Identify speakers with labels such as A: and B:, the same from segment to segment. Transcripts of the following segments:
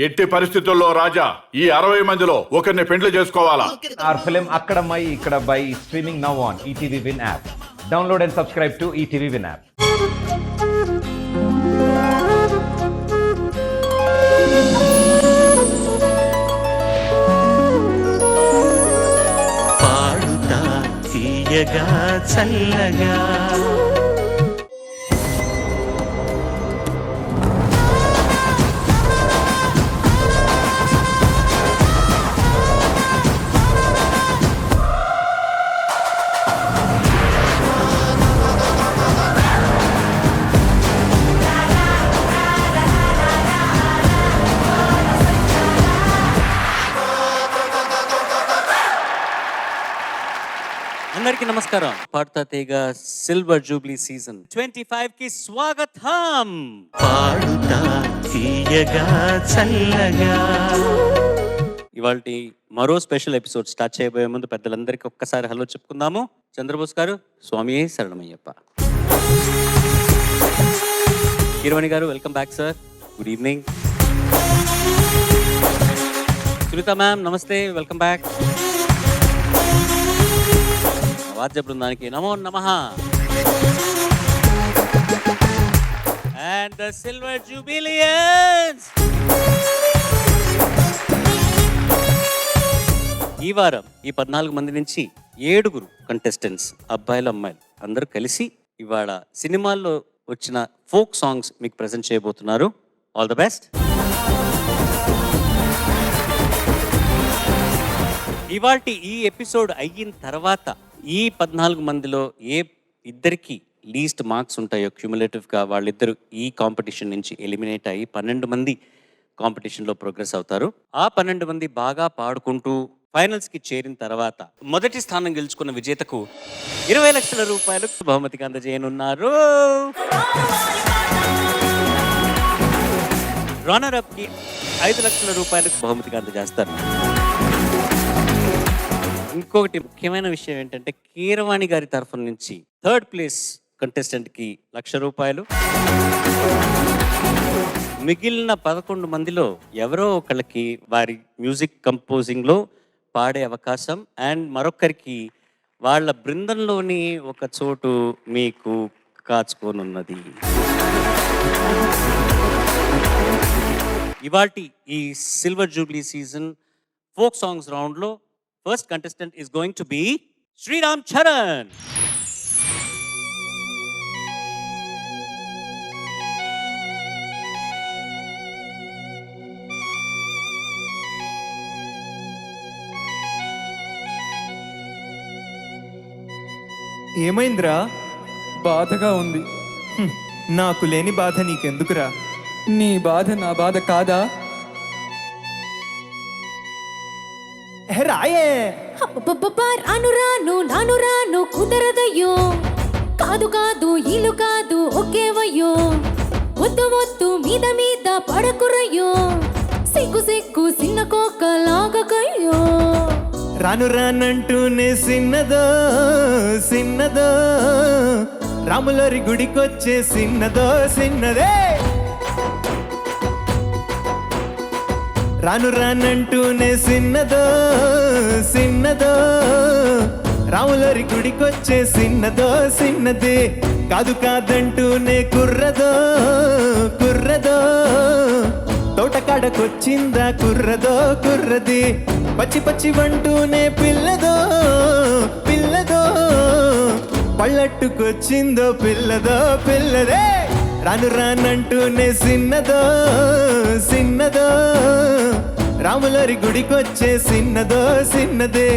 A: ఎట్టి పరిస్థితుల్లో రాజా ఈ 60 మందిలో ఒకరిని పెండ్లి చేసుకోవాలా?
B: Our film Akkadamai Ikkadabai is streaming now on ETV Win app. Download and subscribe to ETV Win app.
C: పాడుతా తీయగా చల్లగా
D: అందరికీ నమస్కారం. పాడుతా తీగ సిల్వర్ జూబ్లీ సీజన్ 25 కి స్వాగతం.
C: పాడుతా తీయగా చల్లగా.
D: ఇవాల్టి మరో స్పెషల్ ఎపిసోడ్ స్టార్ట్ చేయబోయే ముందు పెద్దలందరికీ ఒక్కసారి హలో చెప్పుకుందాము. చంద్రబోస్ గారు, స్వామియే శరణమయ్యప్ప. Keeravani garu, welcome back sir. Good evening. Sunitha ma'am, నమస్తే, వెల్కమ్ బ్యాక్. వాద్య బృందానికి నమో నమః. And the silver jubileans. ఈ వారం ఈ 14 మంది నుంచి 7 కంటెస్టెంట్స్, అబ్బాయిలు అమ్మాయిలు అందరూ కలిసి ఇవాళ సినిమాల్లో వచ్చిన ఫోక్ సాంగ్స్ మీకు ప్రజెంట్ చేయబోతున్నారు. All the best. ఇవాల్టి ఈ ఎపిసోడ్ అయిన తర్వాత ఈ 14 మందిలో ఏ ఇద్దరికి లీస్ట్ మార్క్స్ ఉంటాయో క్యూములేటివ్గా వాళ్ళిద్దరు ఈ కాంపిటీషన్ నుంచి ఎలిమినేట్ అయ్యి 12 మంది కాంపిటీషన్లో ప్రోగ్రెస్ అవుతారు. ఆ 12 మంది బాగా పాడుకుంటూ ఫైనల్స్కి చేరిన తర్వాత మొదటి స్థానం గెలుచుకున్న విజేతకు 20 లక్షల రూపాయలు బహుమతిగా అందజేయనున్నారు. రన్నర్ అప్కి 5 లక్షల రూపాయలకు బహుమతిగా అందజేస్తారు. ఇంకొకటి ముఖ్యమైన విషయం ఏంటంటే, కీరవాణి గారి తరఫు నుంచి 3rd ప్లేస్ కంటెస్టెంట్కి 1,00,000 రూపాయలు. మిగిలిన 11 మందిలో ఎవరో ఒకళ్ళకి వారి మ్యూజిక్ కంపోజింగ్లో పాడే అవకాశం, అండ్ మరొకరికి వాళ్ళ బృందంలోని ఒక చోటు మీకు కాచుకోనున్నది. ఇవాల్టి ఈ silver jubilee season folk songs రౌండ్లో first contestant is going to be Sriram Charan.
E: ఏమైందిరా? బాధగా ఉంది. నాకు లేని బాధ నీకెందుకురా?
F: నీ బాధ నా బాధ కాదా?
E: రాయే
G: రాను రాను నాను రాను కుదరదయ్యో, కాదు కాదు ఇల్లు కాదు ఒకేవయ్యో, వద్దు వద్దు మీద మీద పడకురయ్యో, సిగ్గు సిగ్గు సిన్న కోక లాగకయ్యో.
E: రాను రానంటూనే సిన్నదో సిన్నదో, రాములరి గుడికొచ్చే సిన్నదో సిన్నదే. రాను రానంటూనే సిన్నదో సిన్నదో, రాములరి గుడికొచ్చే సిన్నదో సిన్నది. కాదు కాదంటూనే కుర్రదో కుర్రదో, తోటకాడకొచ్చిందా కుర్రదో కుర్రది. పచ్చి పచ్చి వంటూనే పిల్లదో పిల్లదో, పళ్ళట్టుకొచ్చిందో పిల్లదో పిల్లదే. రాను రానంటూనే సిన్నదో సిన్నదో, రాములరి గుడికొచ్చే సిన్నదో సిన్నదే.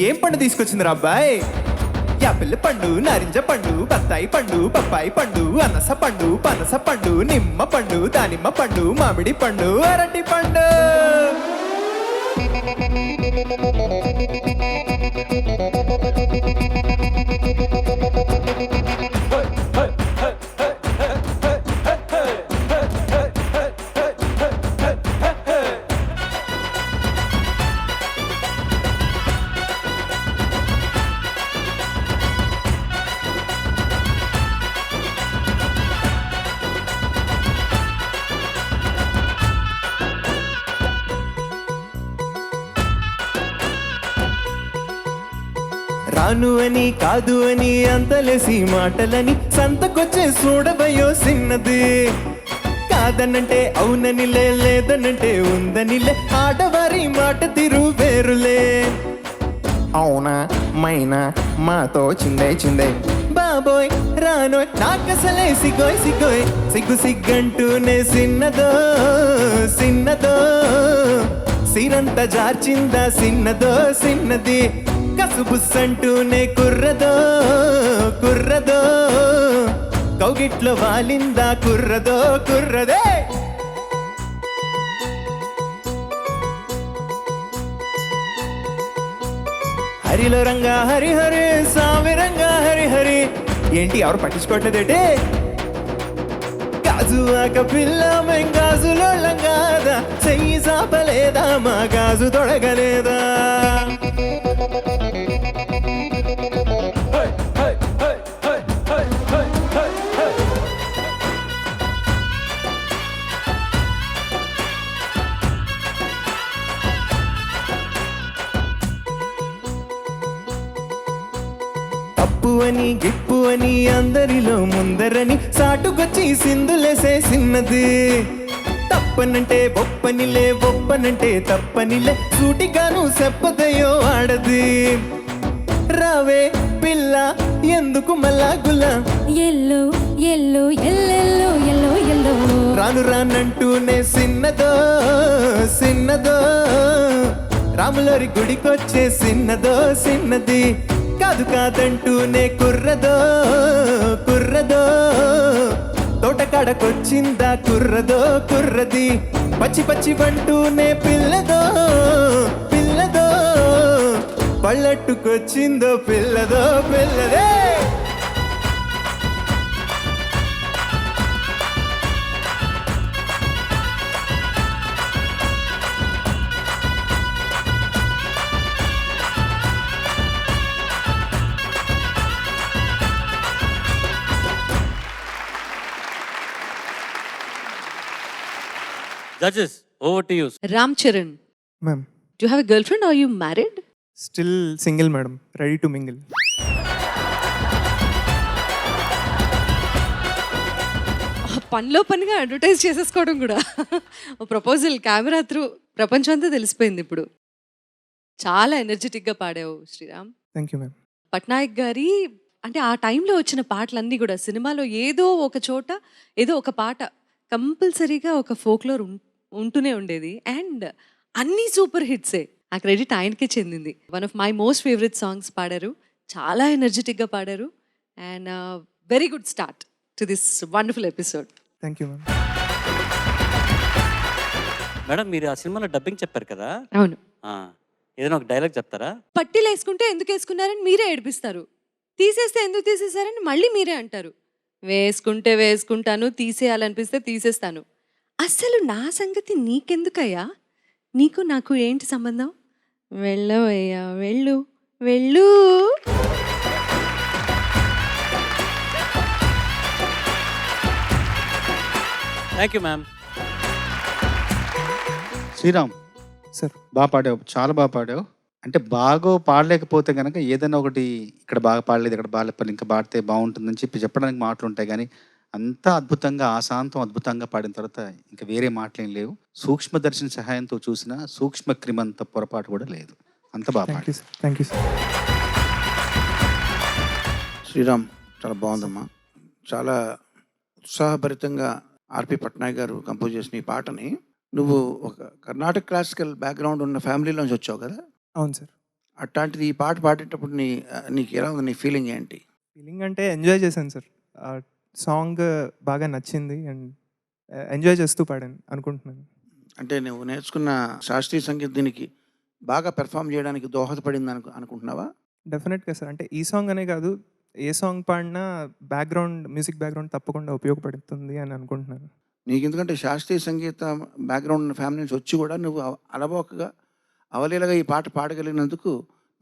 E: ఏం పండు తీసుకొచ్చిందిరా అబ్బాయి? యాపిల్ పండు, నారింజ పండు, బత్తాయి పండు, పప్పాయి పండు, అనస పండు, పనస పండు, నిమ్మ పండు, దానిమ్మ పండు, మామిడి పండు, అరటి పండు. రాను అని కాదు అని అంతలేసి మాటలని సంతకొచ్చే చూడబోయో సిన్నది కాదనంటే అవుననిలే లేదనంటే ఉందనిలే ఆడవారి మాట తిరు వేరులే అవునా మైనా మాతో చిందే చిందే బాబోయ్ రానోయ్ నాకసలే సిగ్గోయ్ సిగ్గోయ్ సిగ్గు సిగ్గంటూనే సిన్నదో సిన్నదో సిరంత జార్చిందా సిన్నదో సిన్నది కసుబుస్సంటూనే కుర్రదో కుర్రదో కౌగిట్లో వాలిందా కుర్రదో కుర్రదే హరిలో రంగా హరి హరి సామి రంగా హరి హరి ఏంటి ఎవరు పట్టించుకోవట్లేదేటే గాజు ఆక పిల్ల మేం గాజులో లంగాదా చెయ్యి సాపలేదా మా గాజు తొడగలేదా తప్పు అని గిప్పు అని అందరిలో ముందరని సాటుకొచ్చి సిందులేసే సిన్నది తప్పనంటే బొప్పనిలే బొప్పనంటే తప్పనిలే సూటిగాను చెప్పదయో ఆడది రావే పిల్ల ఎందుకు మళ్ళా గుల్ల
G: ఎల్లో ఎల్లో ఎల్లెల్లో ఎల్లో ఎల్లో
E: రాను రానంటూనే సిన్నదో సిన్నదో రాములరి గుడికొచ్చే సిన్నదో సిన్నది కాదు కాదంటూనే కుర్రదో కుర్రదో తోటకాడకొచ్చిందా కుర్రదో కుర్రది పచ్చి పచ్చి వంటూనే పిల్లదో పిల్లదో పళ్ళట్టుకొచ్చిందో పిల్లదో పిల్లదే
D: Judges, over to you.
H: Ram Charan,
E: ma'am
H: do you have a girlfriend or are you married?
E: Still single madam ready to mingle
H: పనిలో పనిగా అడ్వర్టైజ్ చేసేసుకోవడం కూడా ప్రపోజల్ కెమెరా త్రూ ప్రపంచం అంతా తెలిసిపోయింది ఇప్పుడు. చాలా ఎనర్జెటిక్గా పాడావు Sriram.
E: Thank you ma'am.
H: Patnaik గారి అంటే ఆ టైంలో వచ్చిన పాటలన్నీ కూడా సినిమాలో ఏదో ఒక చోట ఏదో ఒక పాట కంపల్సరీగా ఒక ఫోక్లోర్ ఉంటూనే ఉండేది అండ్ అన్నీ సూపర్ హిట్సే. ఆ క్రెడిట్ ఆయనకే చెందింది. One of my most favourite songs పాడారు, చాలా ఎనర్జెటిక్గా పాడారు and very good start to this wonderful episode.
E: Thank you ma'am.
D: Madam మీరు ఆ సినిమాలో డబ్బింగ్ చెప్పారు కదా,
H: అవును.
D: ఏదైనా ఒక డైలాగ్ చెప్తారా?
H: పట్టీలు వేసుకుంటే ఎందుకు వేసుకున్నారని మీరే ఏడిపిస్తారు, తీసేస్తే ఎందుకు తీసేసారని మళ్ళీ మీరే అంటారు. వేసుకుంటే వేసుకుంటాను, తీసేయాలనిపిస్తే తీసేస్తాను. అసలు నా సంగతి నీకెందుకయ్యా, నీకు నాకు ఏంటి సంబంధం? వెళ్ళవయ్యా వెళ్ళు వెళ్ళు.
D: Thank you ma'am.
I: Sriram
E: sir
I: బాగా పాడావు, చాలా బాగా పాడావు. అంటే బాగా పాడలేకపోతే కనుక ఏదైనా ఒకటి ఇక్కడ బాగా పాడలేదు, ఇక్కడ బాగాలేకపోతే ఇంకా పాడితే బాగుంటుందని చెప్పడానికి మాటలు ఉంటాయి. కానీ అంత అద్భుతంగా ఆశాంతం అద్భుతంగా పాడిన తర్వాత ఇంకా వేరే మాటలేం లేవు. సూక్ష్మదర్శన సహాయంతో చూసిన సూక్ష్మ క్రిమంత పొరపాటు కూడా లేదు. అంత బాగా పాడావు.
E: Thank you sir.
J: శ్రీరామ్ చాలా బాగుందమ్మా. చాలా ఉత్సాహభరితంగా ఆర్పి పట్నాయక్ గారు కంపోజ్ చేసిన ఈ పాటని నువ్వు ఒక కర్ణాటక క్లాసికల్ బ్యాక్గ్రౌండ్ ఉన్న ఫ్యామిలీలోంచి వచ్చావు కదా.
E: అవును సార్.
J: అట్లాంటిది ఈ పాట పాడేటప్పుడు నీకు ఎలా ఉంది, నీ ఫీలింగ్ ఏంటి?
E: ఫీలింగ్ అంటే ఎంజాయ్ చేశాను సార్. సాంగ్ బాగా నచ్చింది అండ్ ఎంజాయ్ చేస్తూ పాడాను అనుకుంటున్నాను.
J: అంటే నువ్వు నేర్చుకున్న శాస్త్రీయ సంగీతం దీనికి బాగా పెర్ఫామ్ చేయడానికి దోహదపడింది అనుకుంటున్నావా?
E: డెఫినెట్గా సార్. అంటే ఈ సాంగ్ అనే కాదు, ఏ సాంగ్ పాడినా మ్యూజిక్ బ్యాక్గ్రౌండ్ తప్పకుండా ఉపయోగపడుతుంది అని అనుకుంటున్నాను.
J: నీకు ఎందుకంటే శాస్త్రీయ సంగీత బ్యాక్గ్రౌండ్ ఉన్న ఫ్యామిలీ నుంచి వచ్చి కూడా నువ్వు అలవోకగా అవలీలగా ఈ పాట పాడగలిగినందుకు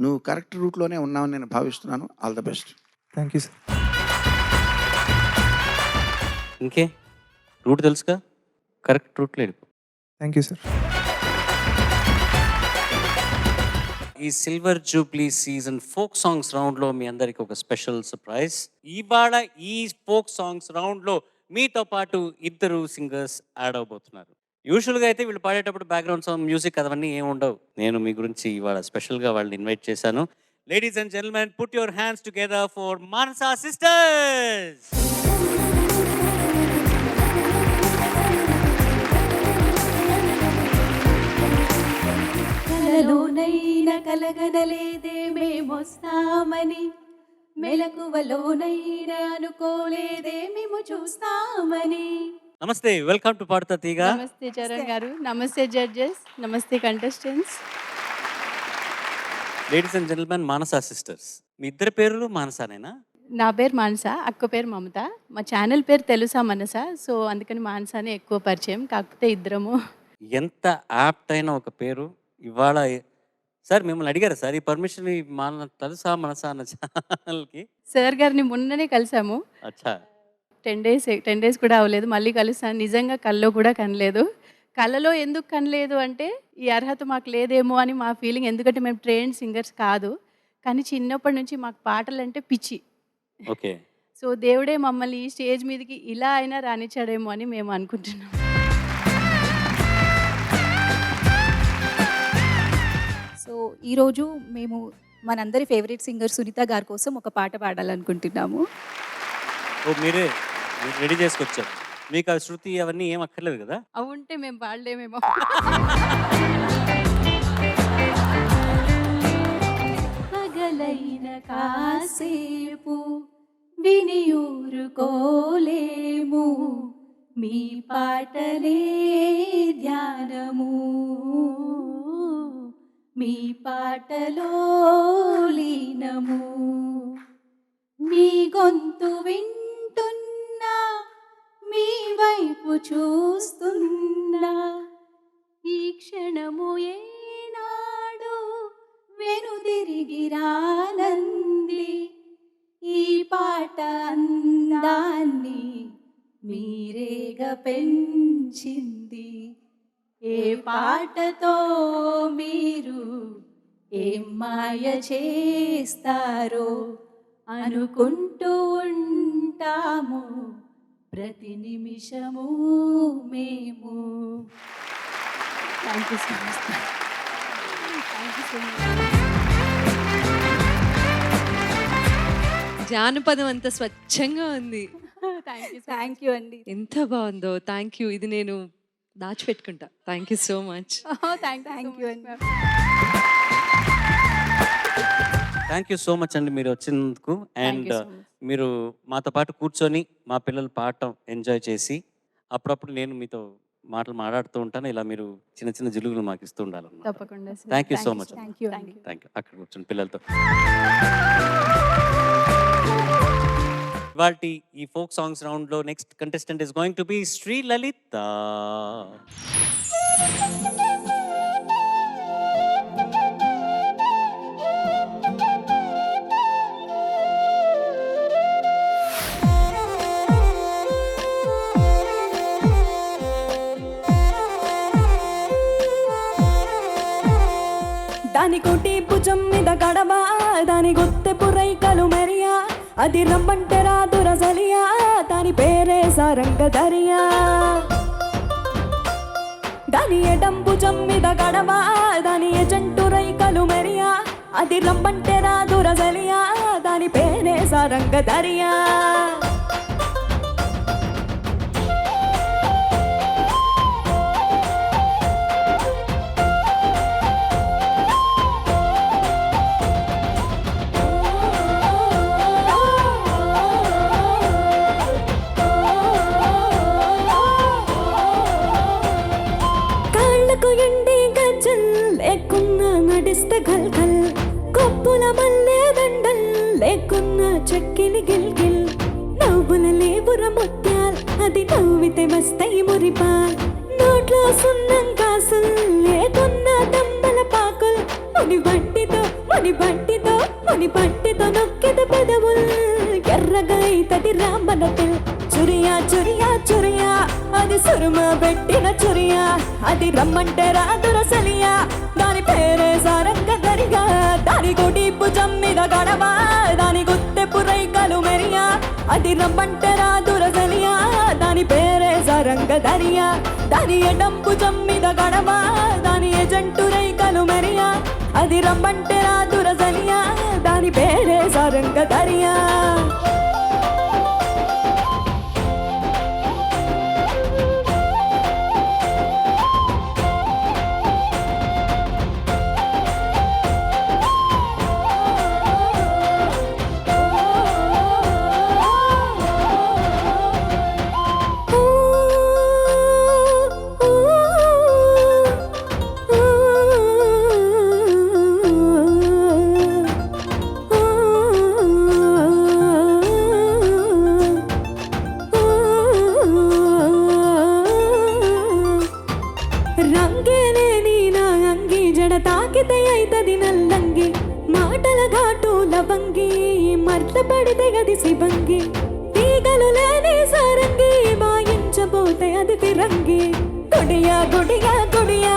J: నువ్వు కరెక్ట్ రూట్లోనే ఉన్నావని నేను భావిస్తున్నాను. All the best.
E: Thank you sir.
D: ఇంకే రూట్ తెలుసుగా, కరెక్ట్ రూట్లో వెళ్ళిపో.
E: Thank you sir.
D: ఈ silver jubilee season folk songs రౌండ్లో మీ అందరికి ఒక స్పెషల్ సర్ప్రైజ్. ఇవాళ ఈ ఫోక్ సాంగ్స్ రౌండ్లో మీతో పాటు ఇద్దరు సింగర్స్ యాడ్ అవబోతున్నారు. యూజువల్గా అయితే వీళ్ళు పాడేటప్పుడు బ్యాక్గ్రౌండ్ సాంగ్ మ్యూజిక్ అవన్నీ ఏమి ఉండవు. నేను మీ గురించి ఇవాళ స్పెషల్గా వాళ్ళని ఇన్వైట్ చేశాను. Ladies and gentlemen, put your hands together for Manasa sisters.
G: కలలోనైనా కలగనలేదే మేమొస్తామని, మెలకువలోనైనా అనుకోలేదే మేము చూస్తామని.
D: నమస్తే, వెల్కమ్ టు పాడుతా తీగ.
K: నమస్తే చరణ్ గారు, నమస్తే జడ్జెస్, నమస్తే contestants.
D: Ladies and gentlemen, Manasa sisters. మీ ఇద్దరి పేర్లు మానసానేనా?
K: నా పేరు మానస, అక్క పేరు మమత. మా ఛానల్ పేరు తెలుసా మనస, సో అందుకని మానసానే ఎక్కువ పరిచయం. కాకపోతే ఇద్దరము.
D: ఎంత యాప్ట్ అయిన ఒక పేరు. ఇవాళ సార్ మిమ్మల్ని అడిగారా సార్ ఈ పర్మిషన్ మన తెలుసా మనసా అన్న ఛానల్కి?
K: సార్ గారిని మొన్ననే కలిసాము.
D: అచ్చా,
K: 10 days కూడా అవ్వలేదు, మళ్ళీ కలుస్తాను. నిజంగా కల్లో కూడా కనలేదు. కళలో ఎందుకు కనలేదు అంటే ఈ అర్హత మాకు లేదేమో అని మా ఫీలింగ్. ఎందుకంటే మేము ట్రైన్డ్ సింగర్స్ కాదు, కానీ చిన్నప్పటి నుంచి మాకు పాటలంటే పిచ్చి.
D: ఓకే.
K: సో దేవుడే మమ్మల్ని ఈ స్టేజ్ మీదకి ఇలా అయినా రానిచ్చాడేమో అని మేము అనుకుంటున్నాం.
G: సో ఈరోజు మేము మనందరి ఫేవరెట్ సింగర్ సునీత గారి కోసం ఒక పాట పాడాలనుకుంటున్నాము.
D: ఓ మీరు రెడీ చేసుకొచ్చారు. మీకు ఆ శృతి అవన్నీ ఏం అక్కర్లేదు కదా?
K: అవి ఉంటే మేము పాడలేమేమో.
G: పగలైన కాసేపు వినియూరుకోలేము, మీ పాటలే ధ్యానము, మీ పాటలో లీనము. మీ గొంతు వింటున్నా, మీ వైపు చూస్తున్నా, ఈ క్షణము ఏనాడు వెనుదిరిగి రానంది. ఈ పాట అందాన్ని మీరేగా పెంచింది. ఏ పాటతో మీరు ఏం మాయ చేస్తారో అనుకుంటూ ఉంటాము ప్రతి నిమిషము మేము.
K: Thank you so much. Thank you so much.
H: జానపదం అంత స్వచ్ఛంగా ఉంది.
G: థ్యాంక్ యూ అండి.
H: ఎంత బాగుందో. Thank you. ఇది నేను దాచిపెట్టుకుంటా. Thank you so much.
K: Thank you అండి.
D: థ్యాంక్ యూ సో మచ్ అండి మీరు వచ్చినందుకు. అండ్ మీరు మాతో పాటు కూర్చొని మా పిల్లలు పాడటం ఎంజాయ్ చేసి అప్పుడప్పుడు నేను మీతో మాటలు మాట్లాడుతూ ఉంటాను. ఇలా మీరు చిన్న చిన్న జిలుగులు మాకు ఇస్తూ ఉండాలన్నమాట.
K: తప్పకుండా.
D: Thank you so much.
K: Thank you.
D: Thank you. అక్కడ కూర్చొని పిల్లలతో. ఇవాల్టి ఈ ఫోక్ సాంగ్స్ రౌండ్లో next contestant is going to be Sri Lalitha.
G: దాని కోటి భుజం మీద గడవ, దాని గొత్తె పురైకలు మెరియా, అది రమ్మంటే రాదు రజలియా, దాని పేరే సారంగ దరియా. దాని ఎడం భుజం మీద గడవ, దాని ఎజంటు రైకలు మెరియా, అది రమ్మంటే రాదు రజలియా, దాని పేరే సారంగ దరియా. నడిస్తే గల్ గల్, కొప్పుల మల్లె దండల్ లేకున్న చెక్కిలి గిల్ గిల్, నవ్వుల లేబుర ముత్యాల్, అది నవ్వితే మస్తై మురిపాల్, నోట్లో సున్నం కాసుల్ లేకున్న దమ్మల పాకుల్, ముని బట్టితో నొక్కిద పెదవుల్, ఎర్రగా ఇతడి రామనటిల్, చురియా చురియా చురియా, అది సురుమ పెట్టిన చురియా, అది రమ్మంటే రాదు రసలియా, దాని పేరే సారంగ దరి. దరియా దాని గుడి భుజం మీద గడవ దాని గుత్తె పురైకలు మెరియా అది రమ్మంటే రాదుర సలియా దాని పేరే సరంగ దరియా దాని ఎడం భుజం మీద గడవ దాని ఎజంటు రైకలు మెరియా అది రమ్మంటే రాదుర సలియా దాని పేరే సరంగ దరియా రంగేనే నీ నా అంగి జడ తాకితే అయితది నల్లంగి మాటల ఘాటు లవంగి మర్ల పడితే గది సిబంగి తీగలు లేని సారంగి మాయించబోతే అది ఫిరంగి గుడియా గుడియా గుడియా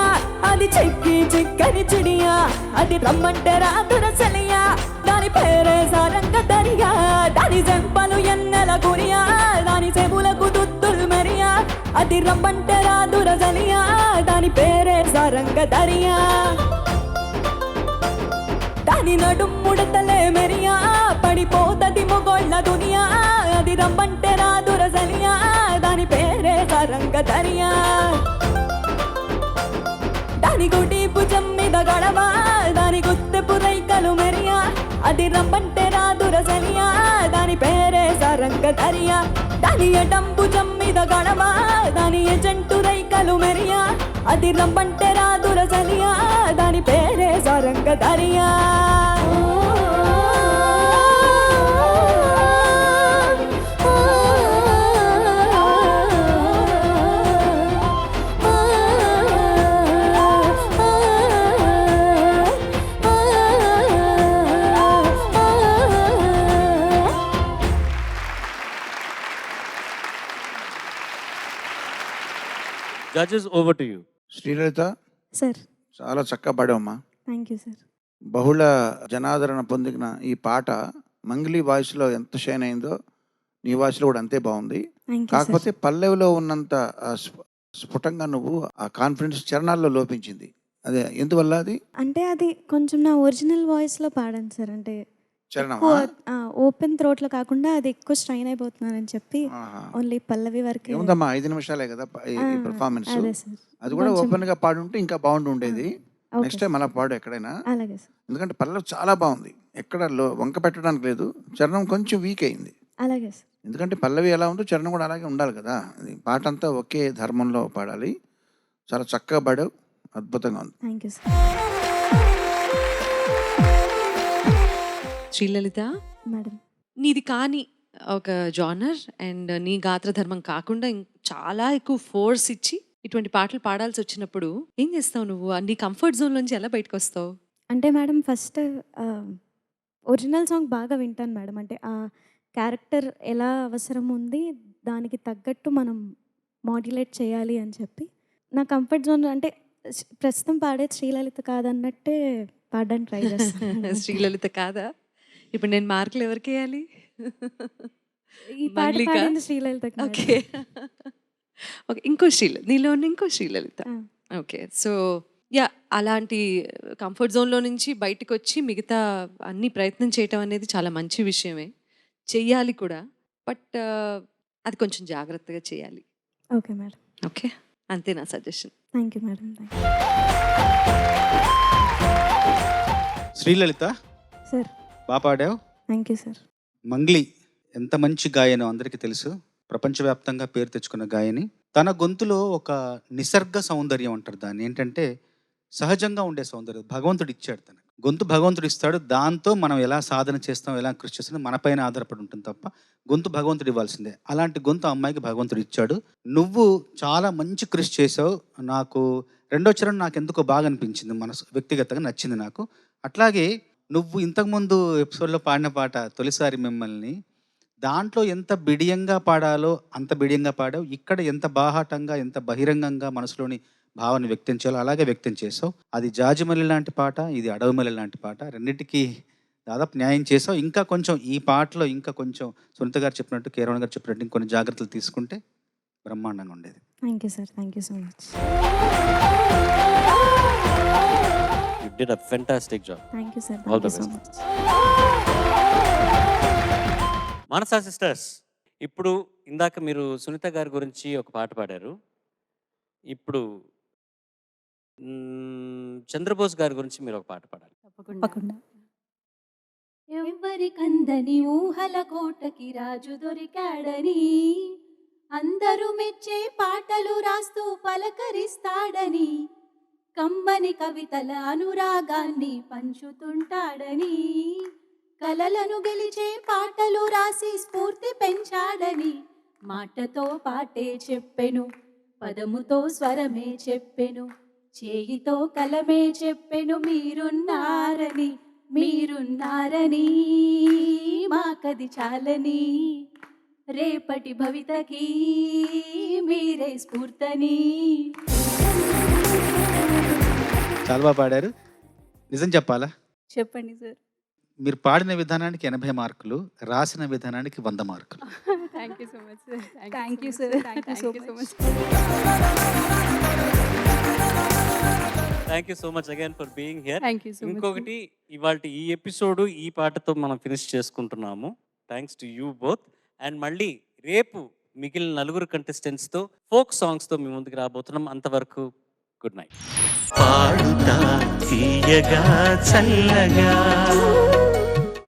G: అది చెక్కి చిక్కని చిడియా అది రమ్మంటే రాదుర సలియా దాని పేరే సారంగ దరియా దాని జంపలు ఎన్నెల గురియా దాని చెవులకు దుద్దులు మెరియా అది రమ్మంటే రాదుర సలియా దాని పేరే సారంగ దరియా దాని నడుం ముడతలే మెరియా పడిపోతది మొగోళ్ళ దునియా అది రమ్మంటే రాదుర సలియా దాని పేరే సారంగ దరియా దాని గుడి భుజం మీద గడవ దాని గుత్తె పురైకలు మెరియా అది రమ్మంటే రాదుర సలియా దాని పేరే సారంగ దరియా దాని ఎడం భుజం మీద గడవ దాని ఎజంటు రైకలు మెరియా అది రమ్మంటే రాదుర సలియా దాని పేరే Saranga Dariya
D: judges over to you.
J: Sri Lalitha
G: sir
J: చాలా చక్కగా పాడావమ్మా.
G: థ్యాంక్ యూ సార్
J: బహుళ జనాదరణ పొందిన ఈ పాట మంగ్లీ వాయిస్లో ఎంత షైన్ అయిందో నీ వాయిస్లో కూడా అంతే బాగుంది.
G: థ్యాంక్ యూ
J: కాకపోతే పల్లెవిలో ఉన్నంత స్ఫుటంగా నువ్వు ఆ కాన్ఫిడెన్స్ చరణాల్లో లోపించింది. అదే ఎందువల్ల అది?
G: అంటే అది కొంచెం నా ఒరిజినల్ వాయిస్లో పాడాను సార్. అంటే
J: చరణమా?
G: ఓపెన్ థ్రోట్లో కాకుండా అది ఎక్కువ స్ట్రైన్ అయిపోతున్నానని చెప్పి ఓన్లీ పల్లవి వరకు
J: ఏముందమ్మా 5 నిమిషాలే కదా ఈ పెర్ఫార్మెన్స్.
G: అదే సార్.
J: అది కూడా ఓపెన్గా పాడుంటే ఇంకా బాగుండి ఉండేది. నెక్స్ట్ టైం అలా పాడు ఎక్కడైనా.
G: అలాగే సార్.
J: ఎందుకంటే పల్లవి చాలా బాగుంది, ఎక్కడ వంక పెట్టడానికి లేదు. చరణం కొంచెం వీక్ అయింది.
G: అలాగే సార్.
J: ఎందుకంటే పల్లవి ఎలా ఉందో చరణం కూడా అలాగే ఉండాలి కదా. అది పాట అంతా ఒకే ధర్మంలో పాడాలి. చాలా చక్కగా పాడావు, అద్భుతంగా ఉంది.
G: Thank you sir.
H: Sri Lalitha,
G: madam
H: నీది కాని ఒక జానర్ అండ్ నీ గాత్రధర్మం కాకుండా చాలా ఎక్కువ ఫోర్స్ ఇచ్చి ఇటువంటి పాటలు పాడాల్సి వచ్చినప్పుడు ఏం చేస్తావు నువ్వు? నీ కంఫర్ట్ జోన్ నుంచి ఎలా బయటకు వస్తావు?
G: అంటే మేడం ఫస్ట్ ఒరిజినల్ సాంగ్ బాగా వింటాను మేడం. అంటే ఆ క్యారెక్టర్ ఎలా అవసరం ఉంది దానికి తగ్గట్టు మనం మాడ్యులేట్ చేయాలి అని చెప్పి నా కంఫర్ట్ జోన్ అంటే ప్రస్తుతం పాడే శ్రీలలిత కాదన్నట్టే పాడడానికి ట్రై చేస్తాను.
H: శ్రీలలిత కాదా? ఇప్పుడు నేను మార్కులు ఎవరికి వేయాలి?
G: ఈ పాట పాడింది శ్రీలలిత.
H: ఓకే ఓకే, ఇంకో నీలో ఉన్న ఇంకో శ్రీలలిత. ఓకే, సో యా, అలాంటి కంఫర్ట్ జోన్లో నుంచి బయటకు వచ్చి మిగతా అన్ని ప్రయత్నం చేయటం అనేది చాలా మంచి విషయమే, చెయ్యాలి కూడా. బట్ అది కొంచెం జాగ్రత్తగా చేయాలి.
G: Okay madam.
H: ఓకే, అంతే నా suggestion.
G: Thank you madam.
I: Srilalitha
G: sir
I: బాగా పాడావు.
G: Thank you sir.
I: మంగ్లీ ఎంత మంచి గాయనో అందరికీ తెలుసు. ప్రపంచవ్యాప్తంగా పేరు తెచ్చుకున్న గాయని. తన గొంతులో ఒక నిసర్గ సౌందర్యం అంటారు దాన్ని. ఏంటంటే సహజంగా ఉండే సౌందర్యం భగవంతుడు ఇచ్చాడు. తనకు గొంతు భగవంతుడు ఇస్తాడు. దాంతో మనం ఎలా సాధన చేస్తాం, ఎలా కృషి చేస్తాం మనపైన ఆధారపడి ఉంటుంది తప్ప గొంతు భగవంతుడు ఇవ్వాల్సిందే. అలాంటి గొంతు అమ్మాయికి భగవంతుడు ఇచ్చాడు. నువ్వు చాలా మంచి కృషి చేసావు. నాకు రెండో చరణం నాకు ఎందుకో బాగా అనిపించింది, మనసు వ్యక్తిగతంగా నచ్చింది నాకు. అట్లాగే నువ్వు ఇంతకుముందు ఎపిసోడ్లో పాడిన పాట తొలిసారి మిమ్మల్ని, దాంట్లో ఎంత బిడియంగా పాడాలో అంత బిడియంగా పాడావు. ఇక్కడ ఎంత బాహాటంగా ఎంత బహిరంగంగా మనసులోని భావాన్ని వ్యక్తం చేయాలో అలాగే వ్యక్తం చేసావు. అది జాజిమల్లి లాంటి పాట, ఇది అడవిమల్లి లాంటి పాట. రెండింటికి దాదాపు న్యాయం చేసావు. ఇంకా కొంచెం ఈ పాటలో ఇంకా కొంచెం సునీత గారు చెప్పినట్టు, కీరవాణి గారు చెప్పినట్టు ఇంకొన్ని జాగ్రత్తలు తీసుకుంటే బ్రహ్మాండంగా ఉండేది.
G: Thank you sir, thank you so much.
D: You did a fantastic job.
G: Thank you sir,
D: All
G: thank
D: the
G: you so
D: best.
G: Much.
D: Manasa sisters, ఇప్పుడు ఇందాక మీరు సునీత గారి గురించి ఒక పాట పాడారు. ఇప్పుడు చంద్రబోస్ గారి గురించి మీరు ఒక పాట పాడాలి.
K: తప్పకుండా.
G: ఎవ్వరికందని ఊహల కోటకి రాజు దొరికాడని, అందరూ మెచ్చే పాటలు రాస్తూ పలకరిస్తాడని, కమ్మని కవితల అనురాగాన్ని పంచుతుంటాడని, కలలను గెలిచే పాటలు రాసి స్ఫూర్తి పెంచాడని, మాటతో పాటే చెప్పెను, పదముతో స్వరమే చెప్పెను, చేయితో కలమే చెప్పెను, మీరున్నారని మీరున్నారని, మాకది చాలని, రేపటి భవితకి మీరే స్ఫూర్తని.
I: చాలా బాగా పాడారు. నిజం చెప్పాలా,
K: చెప్పండి సార్.
I: మీరు పాడిన విధానానికి 80 మార్కులు, రాసిన విధానానికి 100 మార్కులు.
K: Thank you so much sir.
G: Thank you sir, thank you so much.
D: Thank you so much again for being here.
K: Thank you so much.
D: ఇంకొకటి, ఇవాళ ఈ ఎపిసోడ్ ఈ పాటతో మనం ఫినిష్ చేసుకుంటున్నాము. Thanks to you both. And మళ్ళీ రేపు మిగిలిన 4 కంటెస్టెంట్స్తో ఫోక్ సాంగ్స్తో మీ ముందుకు రాబోతున్నాం. అంతవరకు గుడ్ నైట్.
C: పాడుతా తీయగా చల్లగా